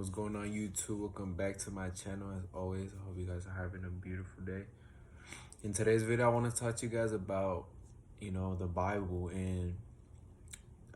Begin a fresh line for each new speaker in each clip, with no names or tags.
What's going on, YouTube? Welcome back to my channel. As always, I hope you guys are having a beautiful day. In today's video, I want to talk to you guys about, the Bible. And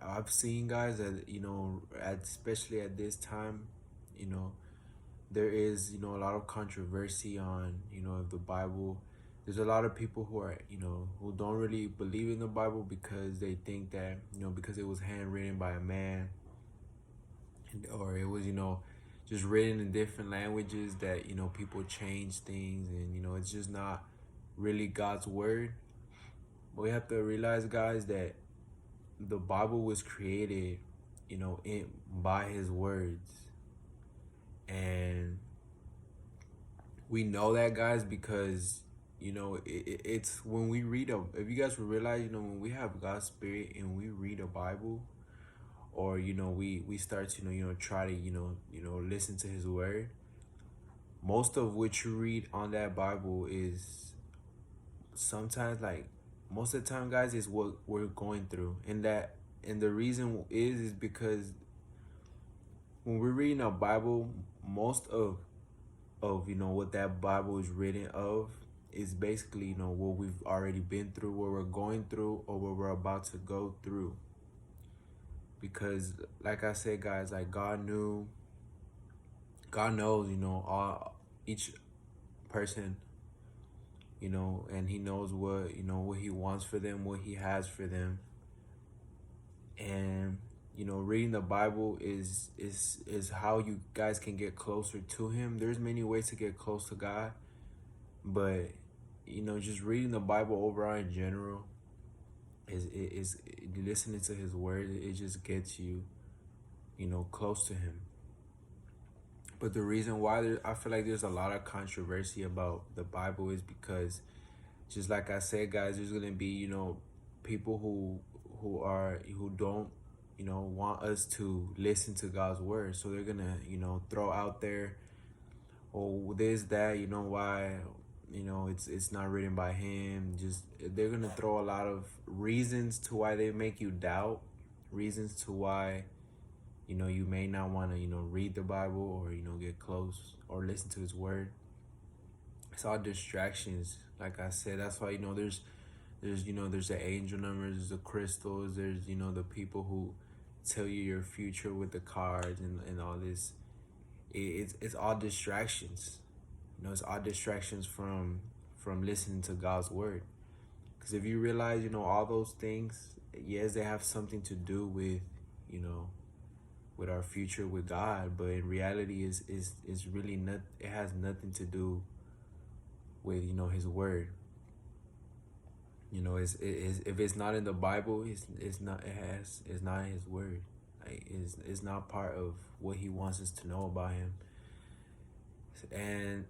I've seen, guys, that, especially at this time, you know, there is, a lot of controversy on, if the Bible. There's a lot of people who are, who don't really believe in the Bible because they think that, because it was handwritten by a man, or it was, just written in different languages, that, people change things, and, it's just not really God's word. But we have to realize, guys, that the Bible was created, by his words. And we know that, guys, because, it's when we read if you guys will realize, when we have God's spirit and we read a Bible, or we start to try to listen to his word, most of what you read on that Bible is sometimes, like, most of the time, guys, is what we're going through. And the reason is because when we're reading a Bible, most of what that Bible is written of is basically, what we've already been through, what we're going through, or what we're about to go through. Because, like I said, guys, like, God knows, all each person, and he knows what he wants for them, what he has for them. And, reading the Bible is how you guys can get closer to him. There's many ways to get close to God, but, just reading the Bible overall in general is listening to his word. It just gets you, close to him. But the reason why I feel like there's a lot of controversy about the Bible is because, just like I said, guys, there's gonna be, people who don't, want us to listen to God's word. So they're gonna, throw out there, oh, this, that, why, it's not written by him. Just, they're gonna throw a lot of reasons to why they make you doubt, reasons to why, you may not want to, read the Bible, or, get close or listen to his word. It's all distractions. Like I said, that's why, there's the angel numbers, there's the crystals, there's, the people who tell you your future with the cards, and all this. It's all distractions. It's all distractions from listening to God's word. Because if you realize, all those things, yes, they have something to do with, with our future with God, but in reality is really not. It has nothing to do with, his word. If it's not in the Bible, it's not his word. Like, it's not part of what he wants us to know about him. And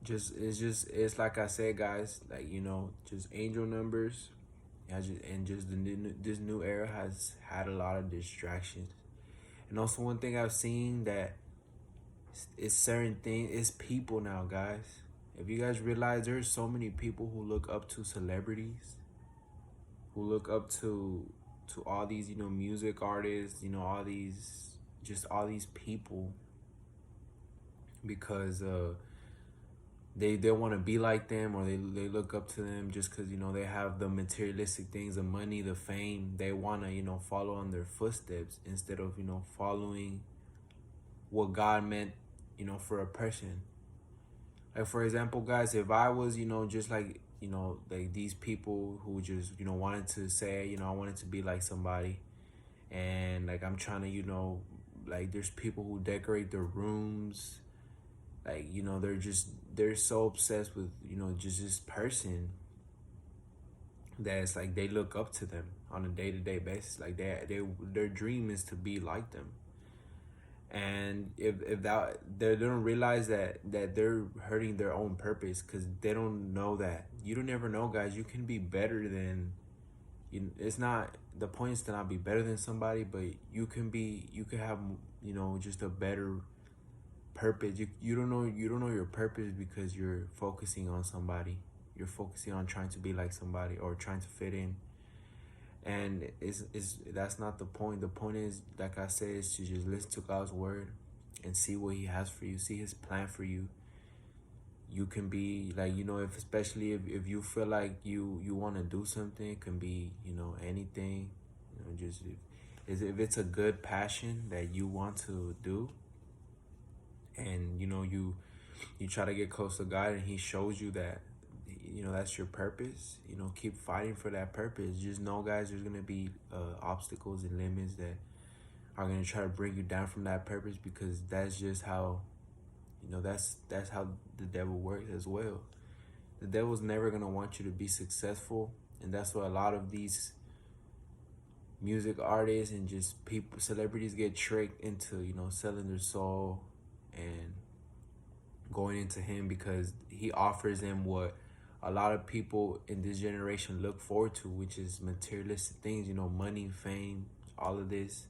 it's like I said, guys, like, just angel numbers, and just this new era has had a lot of distractions. And also, one thing I've seen that it's certain things, it's people now, guys. If you guys realize, there's so many people who look up to celebrities, who look up to all these, music artists, all these people, because they want to be like them, or they look up to them just because, they have the materialistic things, the money, the fame. They want to, follow in their footsteps, instead of, following what God meant, for a person. Like, for example, guys, if I was, just like, like these people who just, wanted to say, I wanted to be like somebody, and, like, I'm trying to, like, there's people who decorate their rooms, like, they're so obsessed with, just this person, that it's like they look up to them on a day-to-day basis. Like, their dream is to be like them. And if that, they don't realize that they're hurting their own purpose, because they don't know that. You don't ever know, guys. You can be better than, it's not, the point is to not be better than somebody, but you can have, just a better purpose. You don't know your purpose because you're focusing on somebody. You're focusing on trying to be like somebody, or trying to fit in. And is that's not the point. The point is, like I said, is to just listen to God's word and see what he has for you, see his plan for you. You can be like, if especially if you feel like you want to do something, it can be, anything, just if it's a good passion that you want to do, and you try to get close to God and he shows you that, that's your purpose, keep fighting for that purpose. Just know, guys, there's going to be obstacles and limits that are going to try to bring you down from that purpose, because that's just how, that's how the devil works as well. The devil's never going to want you to be successful, and that's why a lot of these music artists and just people, celebrities, get tricked into, selling their soul and going into him, because he offers them what a lot of people in this generation look forward to, which is materialistic things, money, fame, all of this.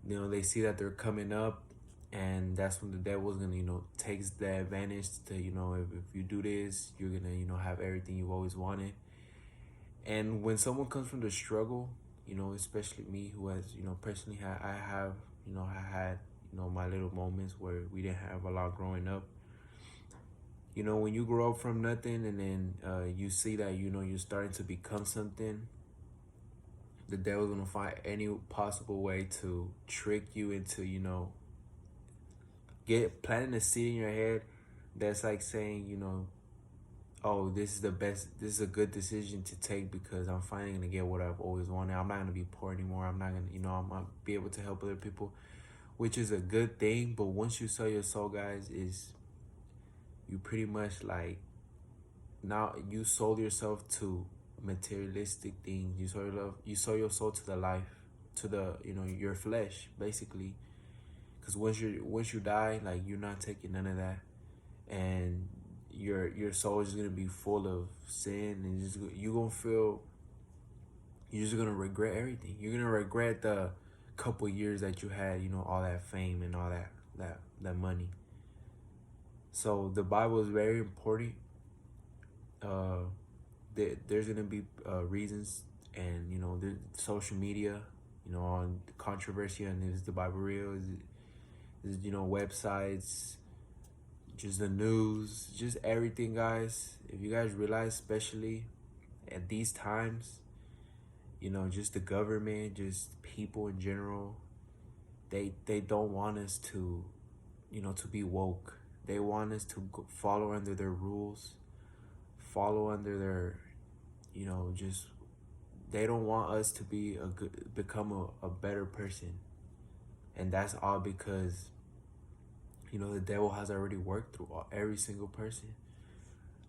They see that they're coming up, and that's when the devil's gonna, takes the advantage to, if you do this, you're gonna, have everything you've always wanted. And when someone comes from the struggle, especially me, who has, personally, I had, my little moments where we didn't have a lot growing up. When you grow up from nothing, and then you see that, you're starting to become something, the devil's gonna find any possible way to trick you into, planting a seed in your head that's like saying, oh, this is a good decision to take, because I'm finally gonna get what I've always wanted. I'm not gonna be poor anymore. I'm not gonna, I'm gonna be able to help other people, which is a good thing. But once you sell your soul, guys, is you pretty much like, now you sold yourself to materialistic things. You sold your soul to the life, to the, your flesh, basically. Because once you die, like, you're not taking none of that, and your soul is gonna be full of sin, and you're just gonna regret everything. You're gonna regret the couple years that you had, all that fame and all that money. So the Bible is very important. There's gonna be reasons, and the social media, on controversy, and is the Bible real? Is websites, just the news, just everything, guys. If you guys realize, especially at these times, just the government, just people in general, they don't want us to, to be woke. They want us to follow under their rules, follow under their, just, they don't want us to become a better person. And that's all because, the devil has already worked through every single person.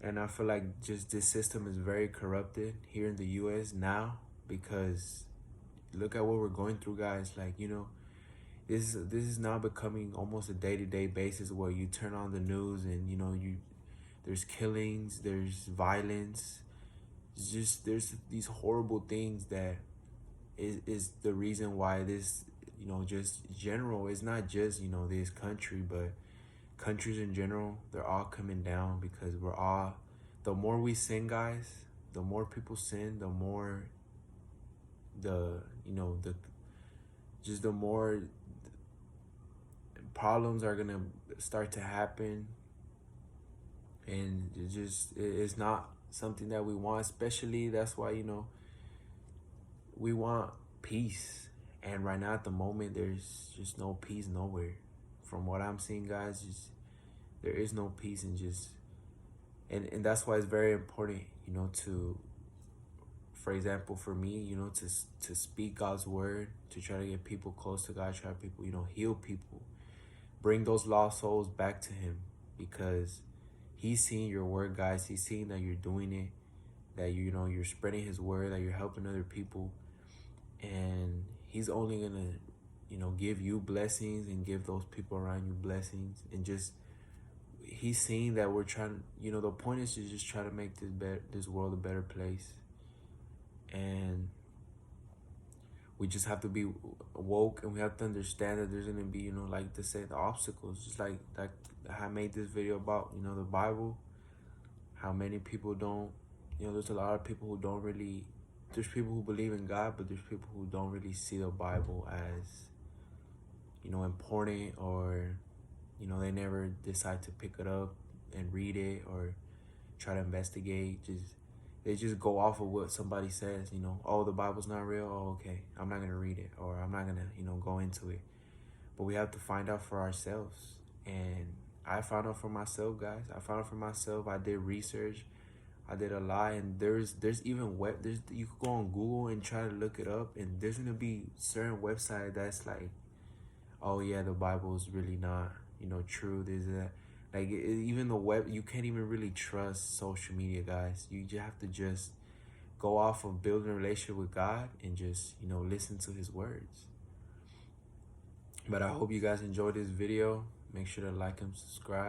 And I feel like just this system is very corrupted here in the U.S. now, because look at what we're going through, guys. Like, this is now becoming almost a day-to-day basis, where you turn on the news and, there's killings, there's violence. There's these horrible things that is the reason why this, just general, it's not just, this country, but countries in general, they're all coming down, because the more we sin, guys, the more people sin, the more the more problems are gonna start to happen. And it's not something that we want. Especially, that's why, we want peace, and right now at the moment, there's just no peace nowhere. From what I'm seeing, guys, there is no peace, and that's why it's very important, to, for example, for me, to speak God's word, to try to get people close to God, try to people, heal people, bring those lost souls back to him, because he's seeing your word, guys. He's seeing that you're doing it, that you're spreading his word, that you're helping other people, and he's only gonna, give you blessings and give those people around you blessings. And just, he's seeing that we're trying, the point is to just try to make this world a better place. And we just have to be woke, and we have to understand that there's gonna be, like they say, the obstacles. Just like I made this video about, the Bible, how many people don't, there's a lot of people who don't really there's people who believe in God, but there's people who don't really see the Bible as, you know, important, or, you know, they never decide to pick it up and read it or try to investigate. They just go off of what somebody says, you know. Oh, the Bible's not real. Oh, okay, I'm not gonna read it, or I'm not gonna, you know, go into it. But we have to find out for ourselves. And I found out for myself, guys. I found out for myself. I did research. I did a lot, and there's even you could go on Google and try to look it up, and there's gonna be certain website that's like, oh yeah, the Bible is really not, you know, true. There's that, like even the web, you can't even really trust social media, guys. You just have to just go off of building a relationship with God and just, you know, listen to His words. But I hope you guys enjoyed this video. Make sure to like and subscribe.